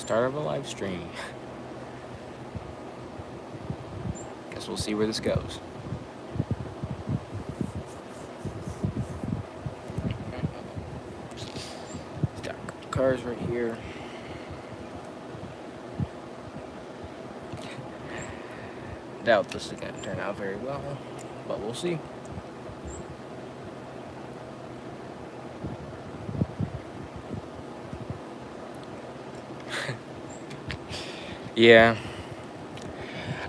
Start of a live stream. Guess we'll see where this goes. Got cars right here. Doubt this is gonna turn out very well, but we'll see. Yeah,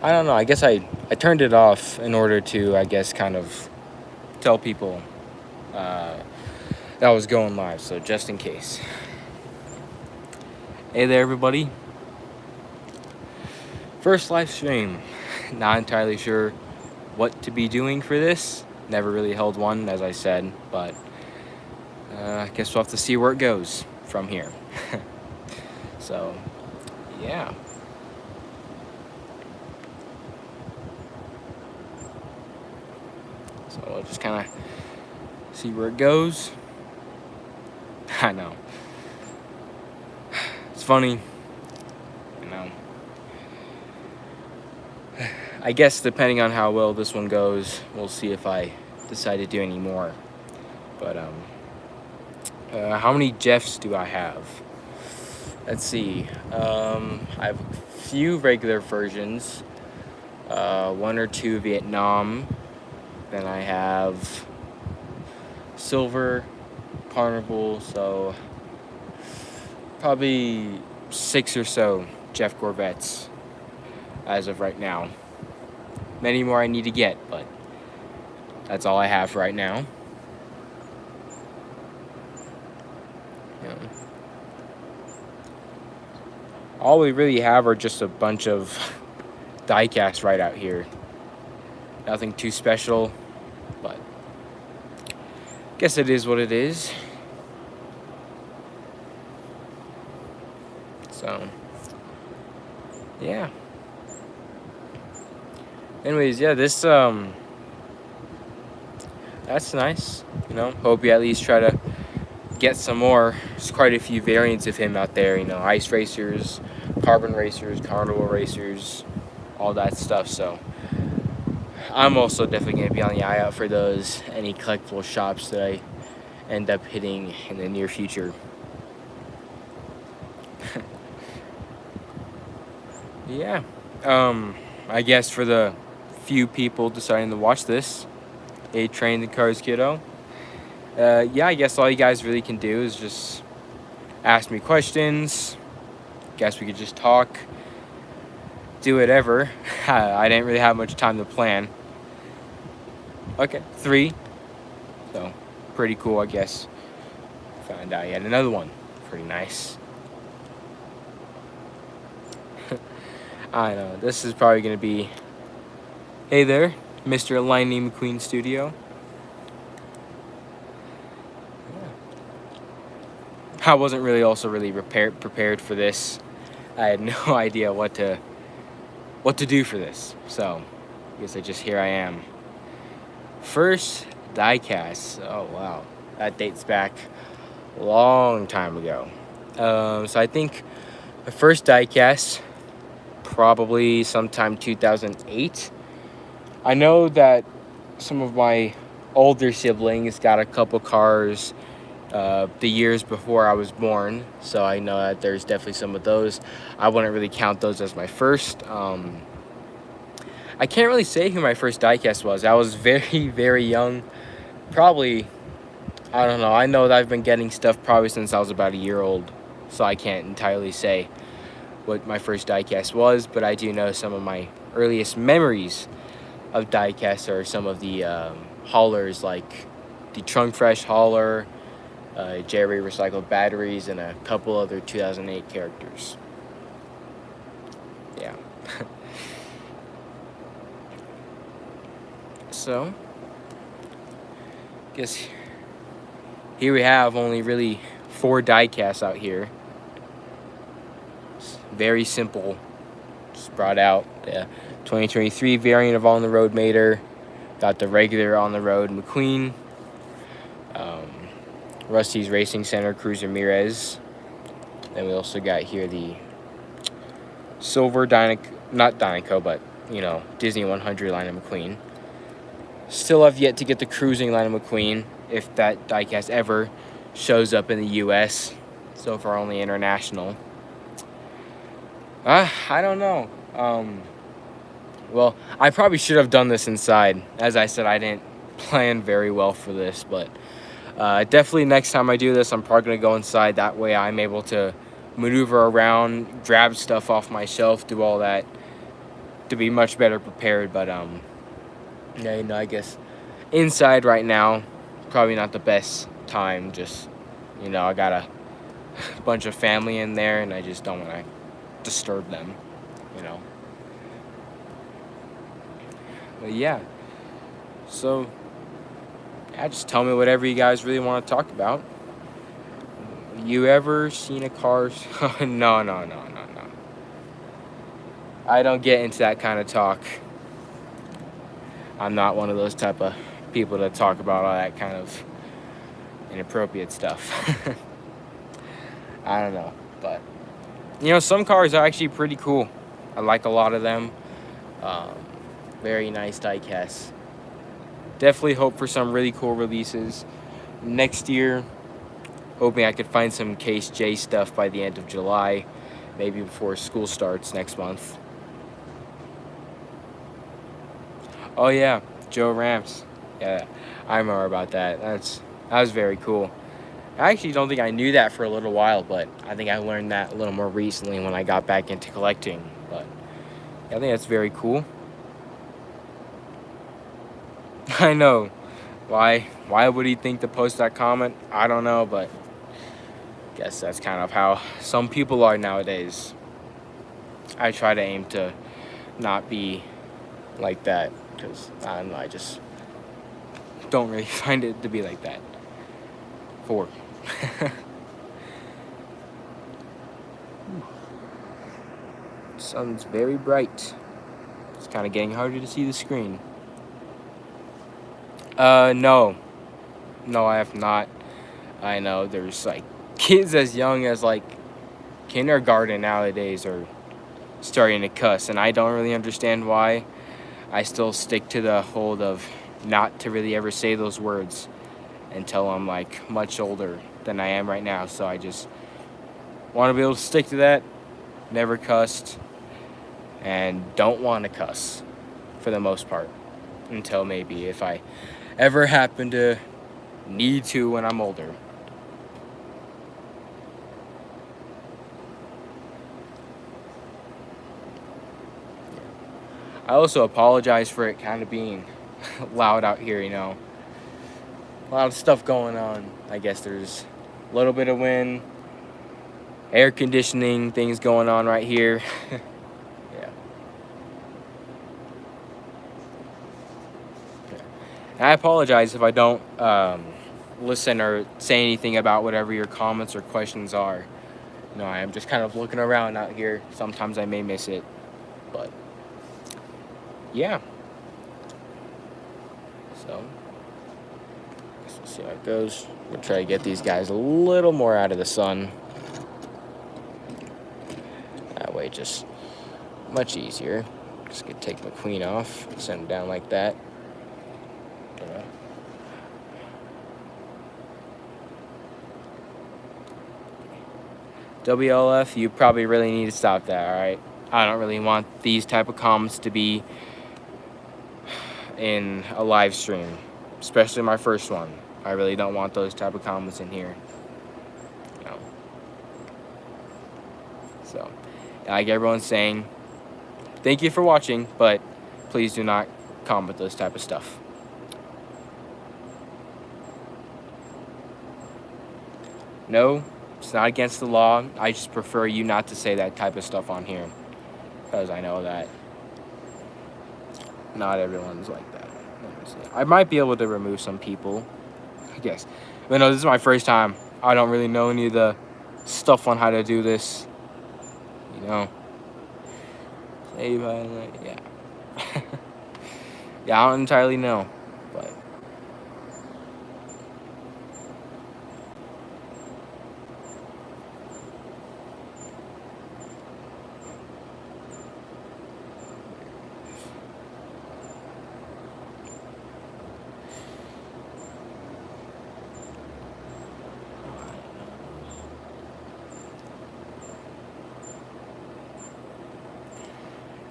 I don't know. I guess I turned it off in order to, I guess, kind of tell people that I was going live, so just in case. Hey there, everybody. First live stream. Not entirely sure what to be doing for this. Never really held one, as I said, but I guess we'll have to see where it goes from here. So, yeah. So we'll just kind of see where it goes. I know. It's funny, you know. I guess depending on how well this one goes, we'll see if I decide to do any more. But how many Jeffs do I have? Let's see. I have a few regular versions, 1 or 2 Vietnam. Then I have Silver, Carnival, so probably 6 or so Jeff Corvettes as of right now. Many more I need to get, but that's all I have right now. Yeah. All we really have are just a bunch of Diecast right out here. Nothing too special, but guess it is what it is. So, yeah. Anyways, yeah, this, that's nice, you know. Hope you at least try to get some more. There's quite a few variants of him out there, you know, ice racers, carbon racers, carnival racers, all that stuff, so I'm also definitely going to be on the eye out for those, any collectible shops that I end up hitting in the near future. Yeah, I guess for the few people deciding to watch this, a Train the Cars kiddo, yeah, I guess all you guys really can do is just ask me questions. Guess we could just talk, do whatever. I didn't really have much time to plan. Okay, 3. So, pretty cool, I guess. Found out yet another one. Pretty nice. I know, this is probably going to be... Hey there, Mr. Lightning McQueen Studio. Yeah. I wasn't really prepared for this. I had no idea what to do for this. So, I guess here I am. First Diecast. Oh wow, that dates back a long time ago. So I think my first Diecast probably sometime 2008. I know that some of my older siblings got a couple cars the years before I was born, so I know that there's definitely some of those. I wouldn't really count those as my first. I can't really say who my first Diecast was. I was very, very young. Probably, I don't know. I know that I've been getting stuff probably since I was about a year old, so I can't entirely say what my first Diecast was, but I do know some of my earliest memories of Diecast are some of the haulers, like the Trunk Fresh hauler, Jerry recycled batteries, and a couple other 2008 characters. Yeah. So, guess here we have only really 4 Diecasts out here. It's very simple. Just brought out the 2023 variant of On the Road Mater. Got the regular On the Road McQueen. Rusty's Racing Center Cruz Ramirez. Then we also got here the silver not Dynaco, but Disney 100 Lightning McQueen. Still have yet to get the cruising Lightning McQueen, if that diecast ever shows up in the U.S. So far, only international. I don't know. Well, I probably should have done this inside. As I said, I didn't plan very well for this, but definitely next time I do this, I'm probably going to go inside. That way I'm able to maneuver around, grab stuff off my shelf, do all that to be much better prepared. But yeah, I guess inside right now, probably not the best time. Just, I got a bunch of family in there, and I just don't want to disturb them, But yeah, so yeah, just tell me whatever you guys really want to talk about. You ever seen a car? No. I don't get into that kind of talk. I'm not one of those type of people that talk about all that kind of inappropriate stuff. I don't know, but some cars are actually pretty cool. I like a lot of them. Very nice diecasts. Definitely hope for some really cool releases next year. Hoping I could find some Case J stuff by the end of July, maybe before school starts next month. Oh yeah, Joe Ramps. Yeah, I remember about that. That was very cool. I actually don't think I knew that for a little while, but I think I learned that a little more recently when I got back into collecting. But yeah, I think that's very cool. I know. Why would he think to post that comment? I don't know, but guess that's kind of how some people are nowadays. I try to aim to not be like that, because I don't know, I just don't really find it to be like that. Sun's very bright. It's kind of getting harder to see the screen. No, I have not. I know there's like kids as young as like kindergarten nowadays are starting to cuss, and I don't really understand why. I still stick to the hold of not to really ever say those words until I'm like much older than I am right now. So I just want to be able to stick to that. Never cussed, and don't want to cuss for the most part until maybe if I ever happen to need to when I'm older. I also apologize for it kind of being loud out here, A lot of stuff going on. I guess there's a little bit of wind, air conditioning, things going on right here. Yeah. And I apologize if I don't listen or say anything about whatever your comments or questions are. I am just kind of looking around out here. Sometimes I may miss it, but yeah. So, we'll see how it goes. We'll try to get these guys a little more out of the sun. That way, just much easier. Just gonna take McQueen off, send him down like that. WLF, you probably really need to stop that, alright? I don't really want these type of comments to be in a live stream, especially my first one. I really don't want those type of comments in here. So, like everyone's saying, thank you for watching, but please do not comment those type of stuff. No, it's not against the law. I just prefer you not to say that type of stuff on here, because I know that not everyone's like that. I might be able to remove some people, I guess. But no, this is my first time. I don't really know any of the stuff on how to do this. Yeah. Yeah, I don't entirely know, but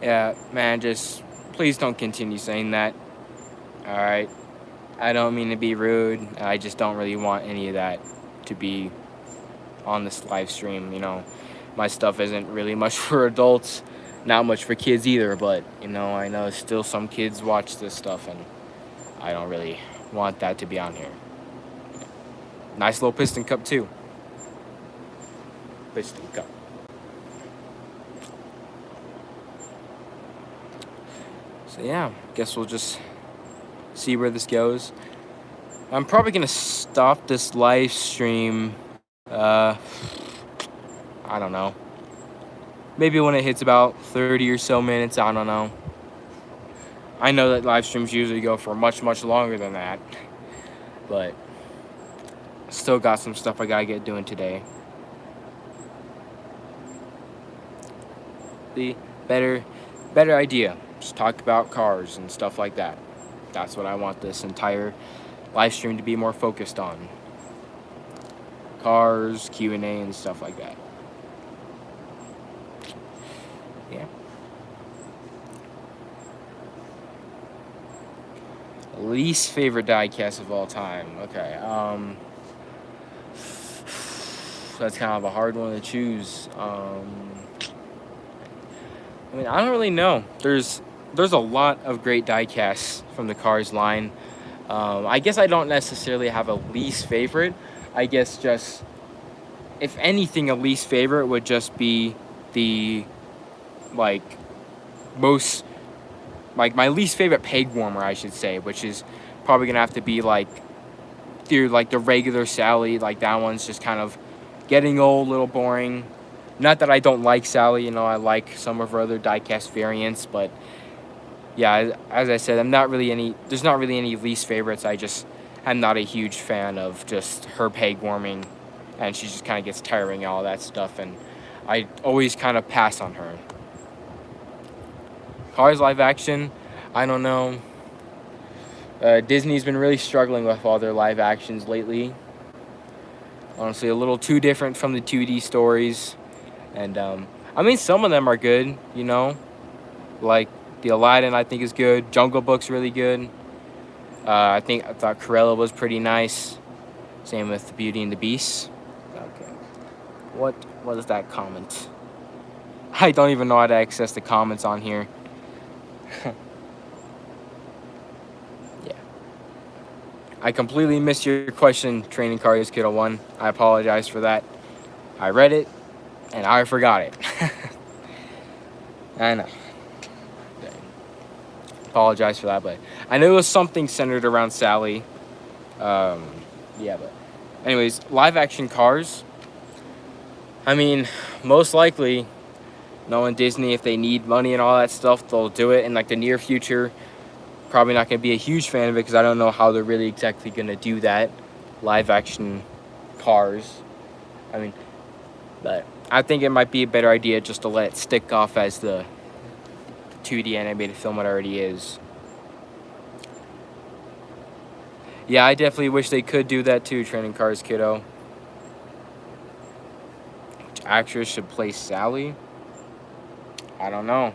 Yeah, man, just please don't continue saying that. All right. I don't mean to be rude. I just don't really want any of that to be on this live stream. My stuff isn't really much for adults, not much for kids either. But I know still some kids watch this stuff, and I don't really want that to be on here. Nice little piston cup too. Piston cup. So yeah, guess we'll just see where this goes. I'm probably gonna stop this live stream. I don't know. Maybe when it hits about 30 or so minutes. I don't know. I know that live streams usually go for much longer than that, but still got some stuff I gotta get doing today. The better idea. Just talk about cars and stuff like that. That's what I want this entire live stream to be more focused on. Cars, Q&A, and stuff like that. Yeah. Least favorite diecast of all time. Okay. That's kind of a hard one to choose. I don't really know. There's a lot of great diecasts from the Cars line. I guess I don't necessarily have a least favorite. I guess just, if anything, a least favorite would just be the, my least favorite peg warmer, I should say, which is probably gonna have to be the regular Sally. That one's just kind of getting old, a little boring. Not that I don't like Sally, I like some of her other diecast variants, but yeah, as I said, there's not really any least favorites. I'm not a huge fan of just her peg warming, and she just kind of gets tiring, all that stuff, and I always kind of pass on her. Cars live action, I don't know. Disney's been really struggling with all their live actions lately. Honestly, a little too different from the 2D stories. And, some of them are good, Like, the Aladdin, I think, is good. Jungle Book's really good. I thought Cruella was pretty nice. Same with Beauty and the Beast. Okay. What is that comment? I don't even know how to access the comments on here. Yeah. I completely missed your question, Training Cars Kiddo 1. I apologize for that. I read it, and I forgot it. I know. Apologize for that, but I knew it was something centered around Sally. Yeah, but anyways, live action Cars. Most likely, knowing Disney, if they need money and all that stuff, they'll do it in the near future. Probably not going to be a huge fan of it because I don't know how they're really exactly going to do that. Live action Cars. But I think it might be a better idea just to let it stick off as the 2D animated film it already is. Yeah, I definitely wish they could do that too, Training Cars Kiddo. Which actress should play Sally? I don't know.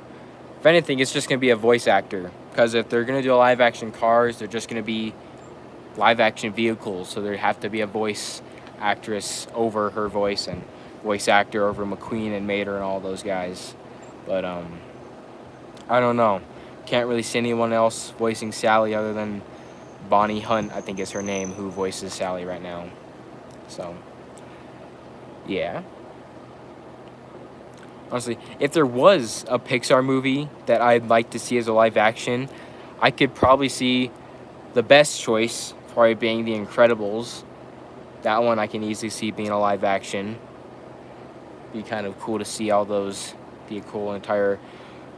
If anything, it's just going to be a voice actor. Because if they're going to do a live action Cars, they're just going to be live action vehicles. So there'd have to be a voice actress over her voice and voice actor over McQueen and Mater and all those guys. But, I don't know. Can't really see anyone else voicing Sally other than Bonnie Hunt, I think is her name, who voices Sally right now. So, yeah. Honestly, if there was a Pixar movie that I'd like to see as a live action, I could probably see the best choice probably being The Incredibles. That one I can easily see being a live action. Be kind of cool to see all those, be a cool entire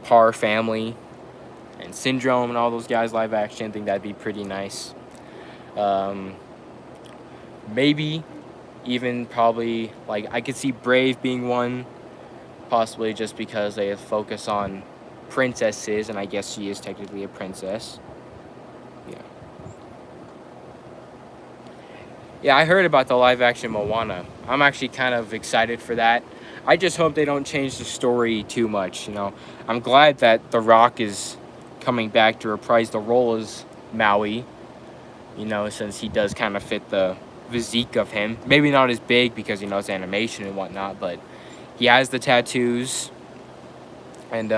Parr family and Syndrome and all those guys live action. I think that'd be pretty nice. Maybe even probably I could see Brave being one, possibly just because they focus on princesses, and I guess she is technically a princess. Yeah, I heard about the live action Moana. I'm actually kind of excited for that. I just hope they don't change the story too much, you know. I'm glad that The Rock is coming back to reprise the role as Maui, you know, since he does kind of fit the physique of him. Maybe not as big because, you know, it's animation and whatnot, but he has the tattoos. And,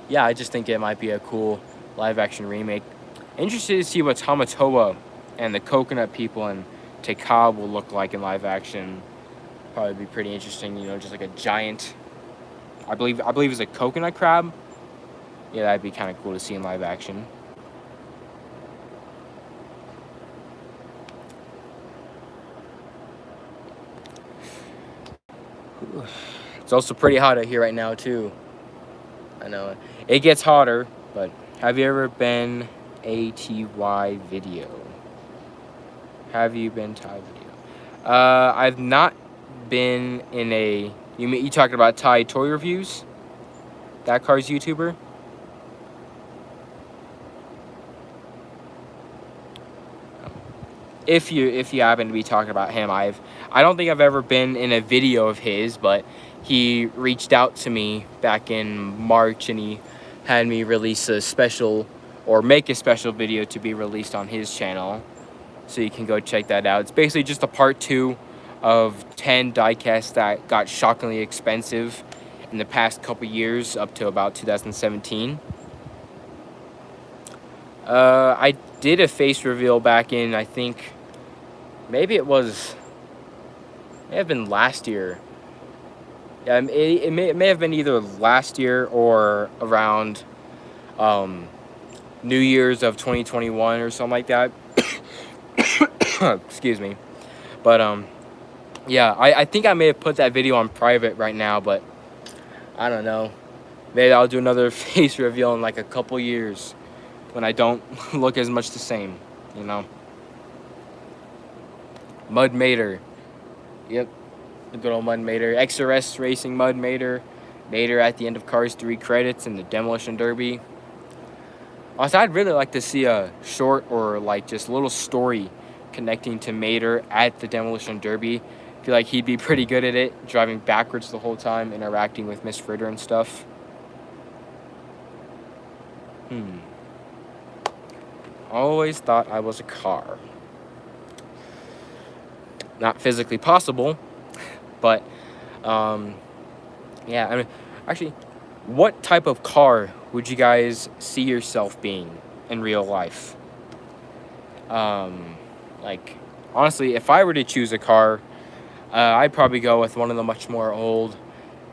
yeah, I just think it might be a cool live-action remake. Interested to see what Tamatoa and the Coconut People and Tekab will look like in live action. Probably be pretty interesting, you know, just like a giant, I believe it's a coconut crab. Yeah, that'd be kind of cool to see in live action. It's also pretty hot out here right now too. I know it gets hotter, but have you ever been ATY video? Have you been Thai video? I've not been in a. You talking about Thai toy reviews? That Cars YouTuber? If you happen to be talking about him, I don't think I've ever been in a video of his, but he reached out to me back in March and he had me release a special or make a special video to be released on his channel. So you can go check that out. It's basically just a part 2 of 10 diecasts that got shockingly expensive in the past couple years up to about 2017. I did a face reveal back in, I think, maybe it may have been last year. Yeah, it may have been either last year or around New Year's of 2021 or something like that. Excuse me. But yeah, I think I may have put that video on private right now, but I don't know. Maybe I'll do another face reveal in like a couple years when I don't look as much the same, you know. Mud Mater. Yep. The good old Mud Mater. XRS Racing Mud Mater. Mater at the end of Cars 3 credits in the Demolition Derby. Also, I'd really like to see a short or like just a little story connecting to Mater at the Demolition Derby. I feel like he'd be pretty good at it, driving backwards the whole time, interacting with Miss Fritter and stuff. Always thought I was a car. Not physically possible, but yeah, I mean, actually, what type of car would you guys see yourself being in real life? Like, honestly, if I were to choose a car, I'd probably go with one of the much more old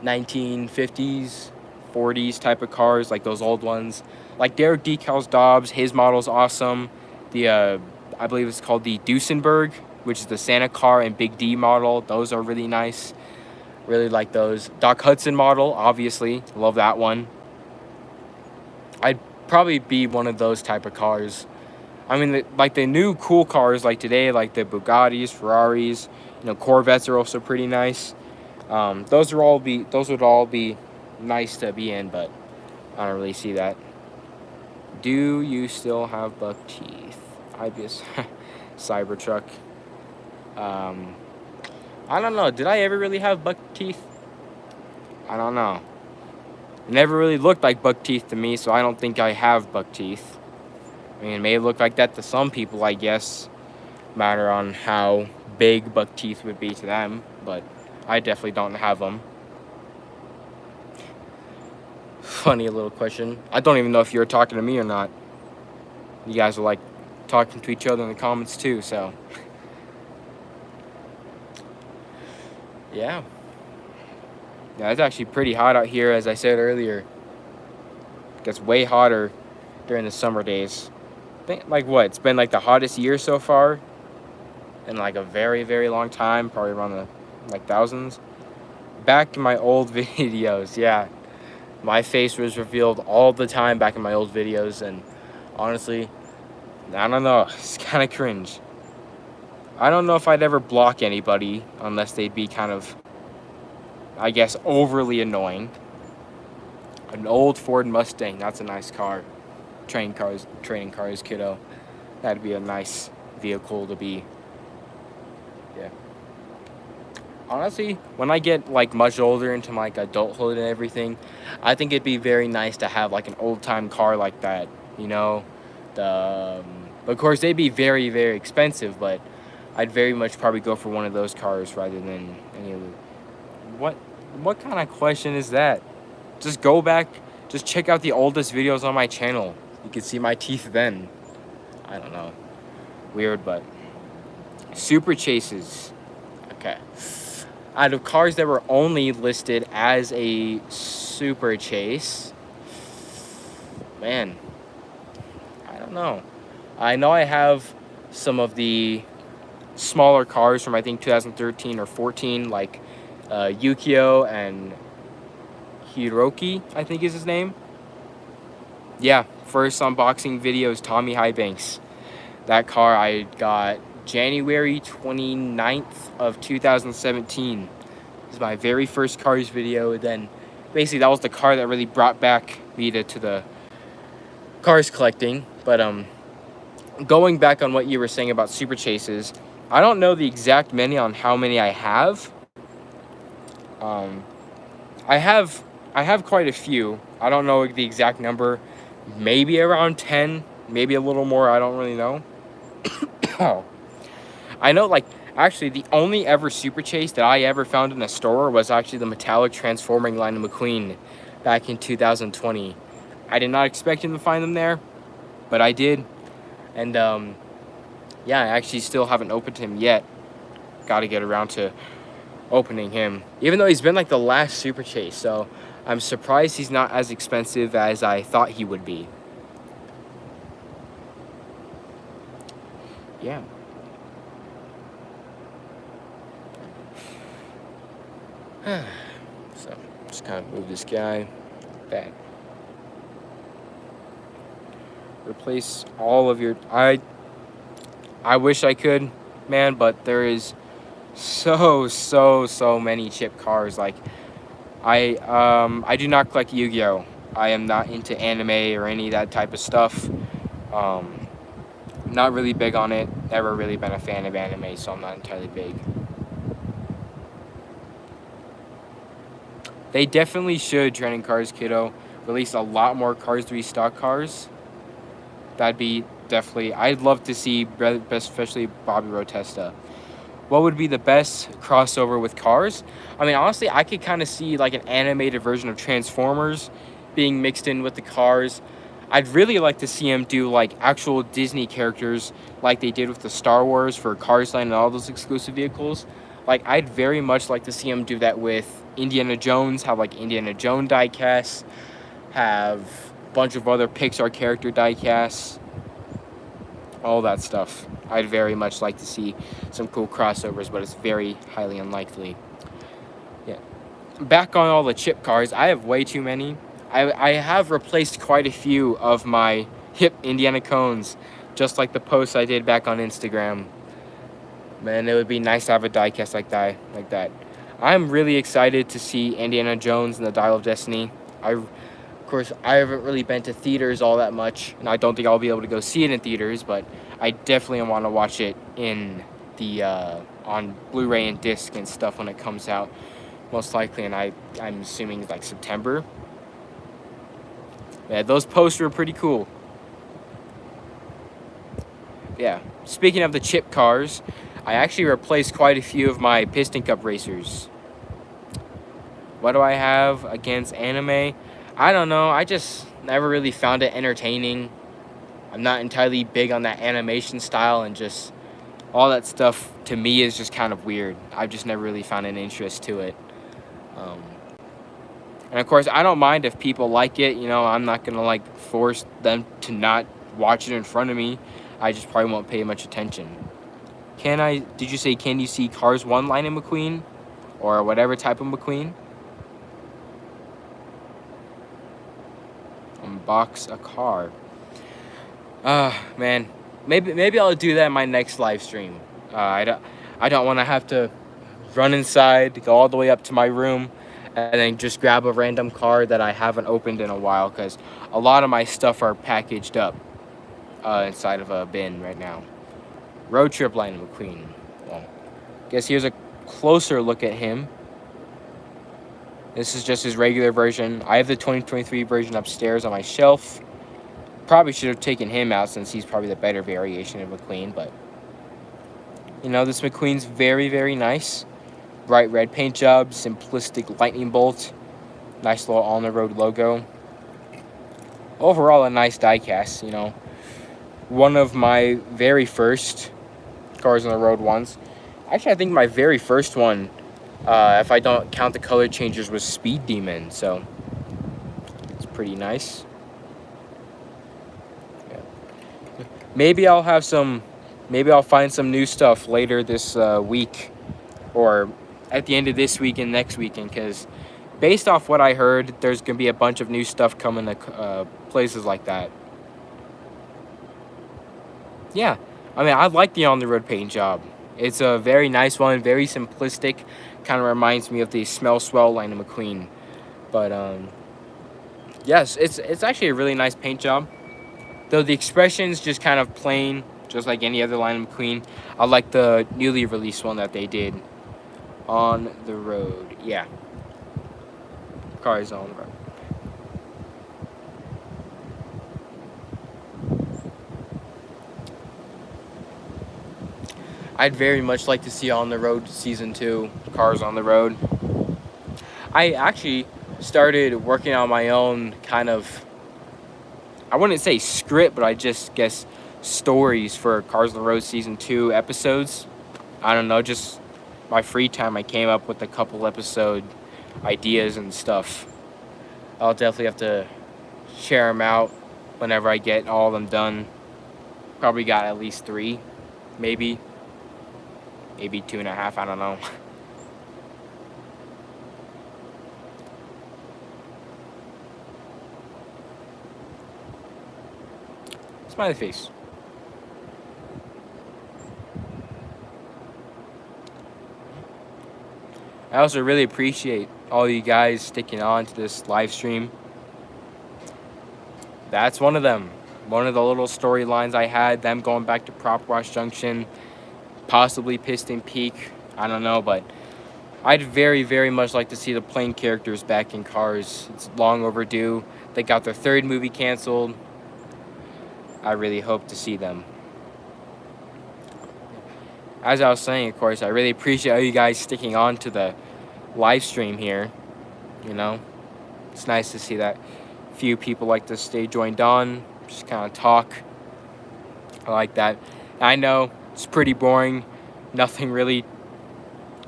1950s, 40s type of cars, like those old ones. Like Derek Decals Dobbs, his model's awesome. The, I believe it's called the Duesenberg, which is the Santa car and Big D model. Those are really nice. Really like those. Doc Hudson model, obviously. Love that one. I'd probably be one of those type of cars. I mean, like the new cool cars like today, like the Bugattis, Ferraris, you know, Corvettes are also pretty nice. Those would all be nice to be in, but I don't really see that. Do you still have buck teeth? IBS Cybertruck. I don't know. Did I ever really have buck teeth? I don't know. It never really looked like buck teeth to me, so I don't think I have buck teeth. I mean, it may look like that to some people, I guess. Matter on how big buck teeth would be to them, but I definitely don't have them. Funny little question. I don't even know if you're talking to me or not. You guys are like talking to each other in the comments too, so. Yeah. Yeah, it's actually pretty hot out here, as I said earlier. It gets way hotter during the summer days. I think, like what? It's been like the hottest year so far in like a very, very long time, probably around the like thousands. Back in my old videos, yeah. My face was revealed all the time back in my old videos, and honestly, I don't know, it's kind of cringe. I don't know if I'd ever block anybody unless they'd be kind of, I guess, overly annoying. An old Ford Mustang, that's a nice car. Training cars, kiddo. That'd be a nice vehicle to be. Yeah. honestly, when I get like much older into my like adulthood and everything, I think it'd be very nice to have like an old time car like that. You know, of course they'd be very very expensive, but I'd very much probably go for one of those cars rather than any of the. What what kind of question is that? Just go back, just check out the oldest videos on my channel. You can see my teeth then. I don't know. Weird, but super chases. Okay. Out of cars that were only listed as a super chase, man, I don't know. I know I have some of the smaller cars from I think 2013 or 14, like Yukio and Hiroki, I think is his name. Yeah, first unboxing video is Tommy Highbanks. That car I got January 29th of 2017. This is my very first cars video. And then basically that was the car that really brought back me to the cars collecting. But going back on what you were saying about super chases, I don't know the exact many on how many I have. I have quite a few. I don't know the exact number. Maybe around 10, maybe a little more. I don't really know. I know, like, actually, the only ever super chase that I ever found in a store was actually the metallic transforming line of McQueen back in 2020. I did not expect him to find them there, but I did. And, yeah, I actually still haven't opened him yet. Got to get around to opening him, even though he's been like the last super chase, so I'm surprised he's not as expensive as I thought he would be. Yeah. So just kind of move this guy back. Replace all of your I wish I could, man, but there is so many chip cars. Like I do not collect Yu-Gi-Oh. I am not into anime or any of that type of stuff. Not really big on it. Never really been a fan of anime, so I'm not entirely big. They definitely should, Trending Cars Kiddo, release a lot more Cars 3 stock cars. That'd be definitely, I'd love to see, especially Bobby Rotesta. What would be the best crossover with cars? I mean, honestly, I could kind of see like an animated version of Transformers being mixed in with the cars. I'd really like to see him do like actual Disney characters like they did with the Star Wars for Cars Land and all those exclusive vehicles. Like, I'd very much like to see him do that with Indiana Jones, have like Indiana Jones diecasts, have a bunch of other Pixar character diecasts, all that stuff. I'd very much like to see some cool crossovers, but it's very highly unlikely. Yeah. Back on all the chip cars, I have way too many. I have replaced quite a few of my hip Indiana cones, just like the posts I did back on Instagram. Man, it would be nice to have a diecast like that. I'm really excited to see Indiana Jones and the Dial of Destiny. Of course, I haven't really been to theaters all that much, and I don't think I'll be able to go see it in theaters, but I definitely want to watch it in the on Blu-ray and disc and stuff when it comes out, most likely, and I'm assuming like September. Yeah, those posts were pretty cool. Yeah, speaking of the chip cars, I actually replaced quite a few of my Piston Cup racers. What do I have against anime? I don't know. I just never really found it entertaining. I'm not entirely big on that animation style, and just all that stuff to me is just kind of weird. I've just never really found an interest to it. And of course, I don't mind if people like it. You know, I'm not gonna like force them to not watch it in front of me. I just probably won't pay much attention. Did you say, can you see Cars 1 line of McQueen? Or whatever type of McQueen? Unbox a car. Man. Maybe I'll do that in my next live stream. I don't want to have to run inside, go all the way up to my room, and then just grab a random car that I haven't opened in a while, because a lot of my stuff are packaged up inside of a bin right now. Road Trip line of McQueen. Well, guess here's a closer look at him. This is just his regular version. I have the 2023 version upstairs on my shelf. Probably should have taken him out since he's probably the better variation of McQueen, but you know, this McQueen's very, very nice. Bright red paint job, simplistic lightning bolt, nice little on the road logo. Overall, a nice diecast, you know. One of my very first Cars on the Road ones. Actually, I think my very first one, if I don't count the color changers, was Speed Demon, so it's pretty nice. Yeah. Maybe I'll find some new stuff later this week, or at the end of this week and next weekend, because based off what I heard, there's going to be a bunch of new stuff coming to places like that. Yeah, I mean, I like the on-the-road paint job. It's a very nice one, very simplistic. Kind of reminds me of the Smell Swell line of McQueen. But, yes, it's actually a really nice paint job. Though the expression's just kind of plain, just like any other line of McQueen. I like the newly released one that they did. On the road, yeah. Cars on the road. I'd very much like to see On the Road Season 2, Cars on the Road. I actually started working on my own kind of, I wouldn't say script, but I just guess stories for Cars on the Road Season 2 episodes. I don't know, just my free time I came up with a couple episode ideas and stuff. I'll definitely have to share them out whenever I get all of them done. Probably got at least 3, maybe 2.5, I don't know. Smiley face. I also really appreciate all you guys sticking on to this live stream. That's one of them. One of the little storylines I had, them going back to Prop Wash Junction, possibly Piston Peak, I don't know, but I'd very, very much like to see the plane characters back in Cars. It's long overdue. They got their 3rd movie canceled. I really hope to see them. As I was saying, of course, I really appreciate all you guys sticking on to the live stream here. You know, it's nice to see that few people like to stay joined on, just kind of talk. I like that. I know it's pretty boring, nothing really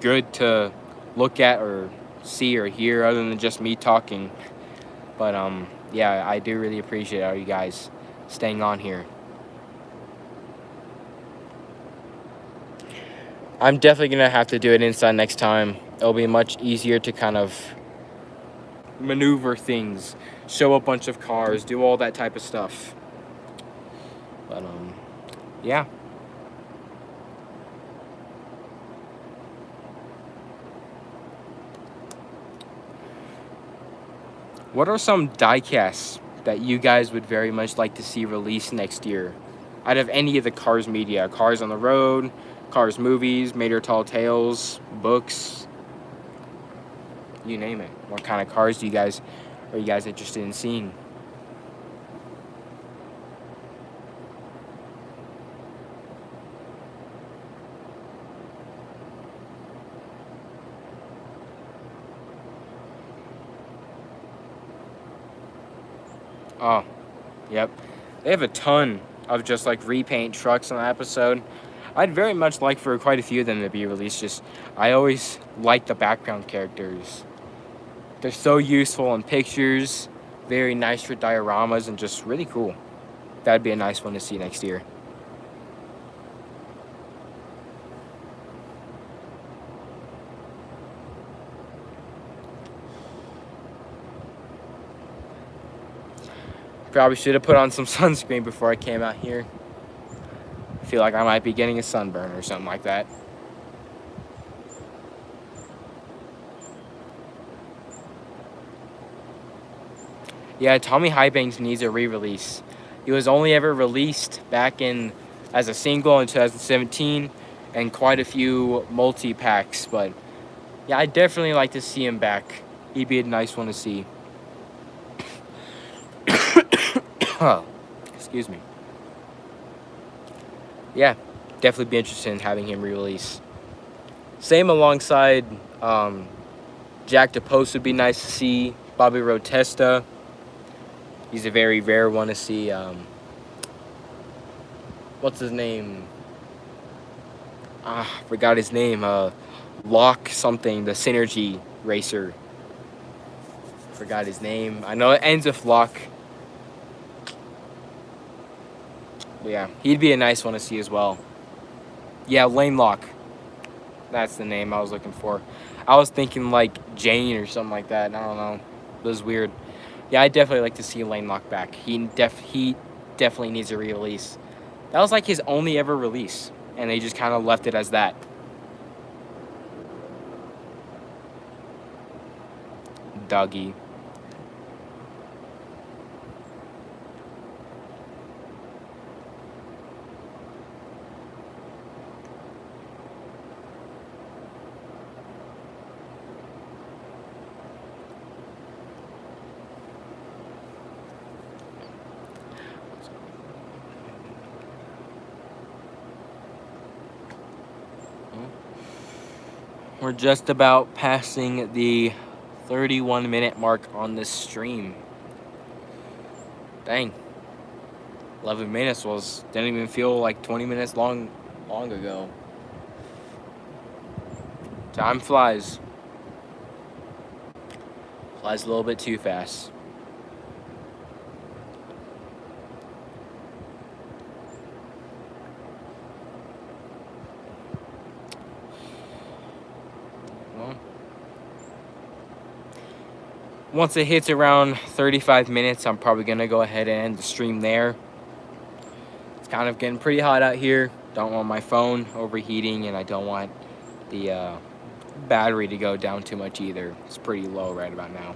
good to look at or see or hear other than just me talking. But yeah, I do really appreciate all you guys staying on here. I'm definitely gonna have to do it inside next time. It'll be much easier to kind of maneuver things, show a bunch of cars, do all that type of stuff. But yeah. What are some diecasts that you guys would very much like to see released next year? Out of any of the Cars media, Cars on the Road, Cars movies, Made or Tall Tales, books, you name it. What kind of cars are you guys interested in seeing? Oh, yep. They have a ton of just like repaint trucks on the episode. I'd very much like for quite a few of them to be released. Just, I always like the background characters. They're so useful in pictures, very nice for dioramas, and just really cool. That'd be a nice one to see next year. Probably should have put on some sunscreen before I came out here. I feel like I might be getting a sunburn or something like that. Yeah, Tommy Highbanks needs a re-release. He was only ever released back in as a single in 2017. and quite a few multi-packs. But yeah, I'd definitely like to see him back. He'd be a nice one to see. Excuse me. Yeah, definitely be interested in having him re-release. Same alongside Jack DePost would be nice to see. Bobby Rotesta. He's a very rare one to see. What's his name? Forgot his name. Locke something, the Synergy racer. Forgot his name. I know it ends with Locke. But yeah, he'd be a nice one to see as well. Yeah, Lane Locke. That's the name I was looking for. I was thinking like Jane or something like that. I don't know. It was weird. Yeah, I'd definitely like to see Lane Locke back. He definitely needs a re-release. That was like his only ever release, and they just kind of left it as that. Dougie. We're just about passing the 31-minute mark on this stream. Dang. 11 minutes didn't even feel like 20 minutes long ago. Time flies. Flies a little bit too fast. Once it hits around 35 minutes, I'm probably going to go ahead and end the stream there. It's kind of getting pretty hot out here. Don't want my phone overheating, and I don't want the battery to go down too much either. It's pretty low right about now.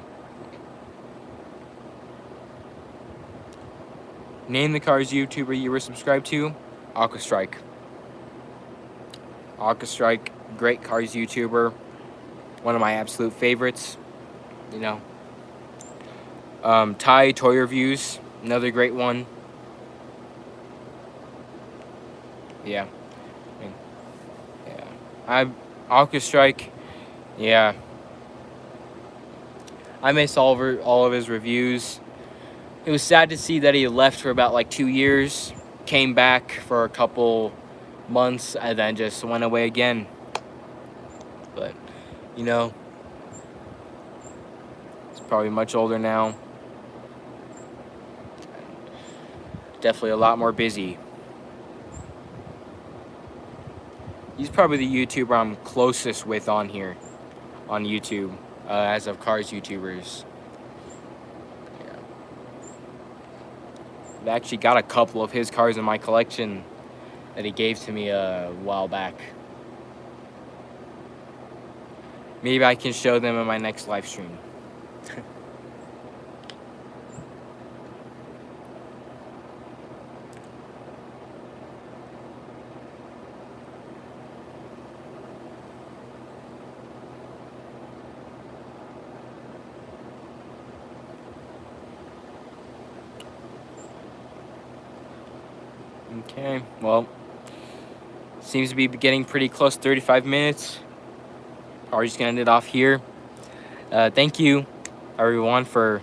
Name the Cars YouTuber you were subscribed to. Aquastrike. Aquastrike, great Cars YouTuber. One of my absolute favorites. You know. Ty Toy Reviews, another great one. Yeah. Aquastrike, yeah. I missed all of his reviews. It was sad to see that he left for about like 2 years, came back for a couple months, and then just went away again. But, you know, he's probably much older now. Definitely a lot more busy. He's probably the YouTuber I'm closest with on here, on YouTube, as of Cars YouTubers. Yeah. I've actually got a couple of his cars in my collection that he gave to me a while back. Maybe I can show them in my next live stream. Okay, well, seems to be getting pretty close to 35 minutes. Probably just gonna end it off here. Thank you, everyone, for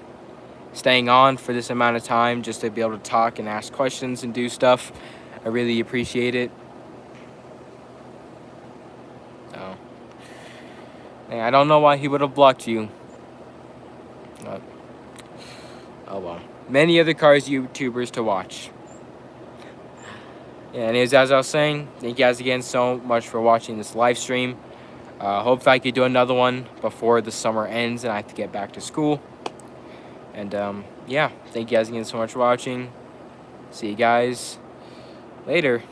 staying on for this amount of time just to be able to talk and ask questions and do stuff. I really appreciate it. I don't know why he would have blocked you. Oh well. Many other Cars YouTubers to watch. Yeah, anyways, as I was saying, thank you guys again so much for watching this live stream. Hope I could do another one before the summer ends and I have to get back to school. And yeah, thank you guys again so much for watching. See you guys later.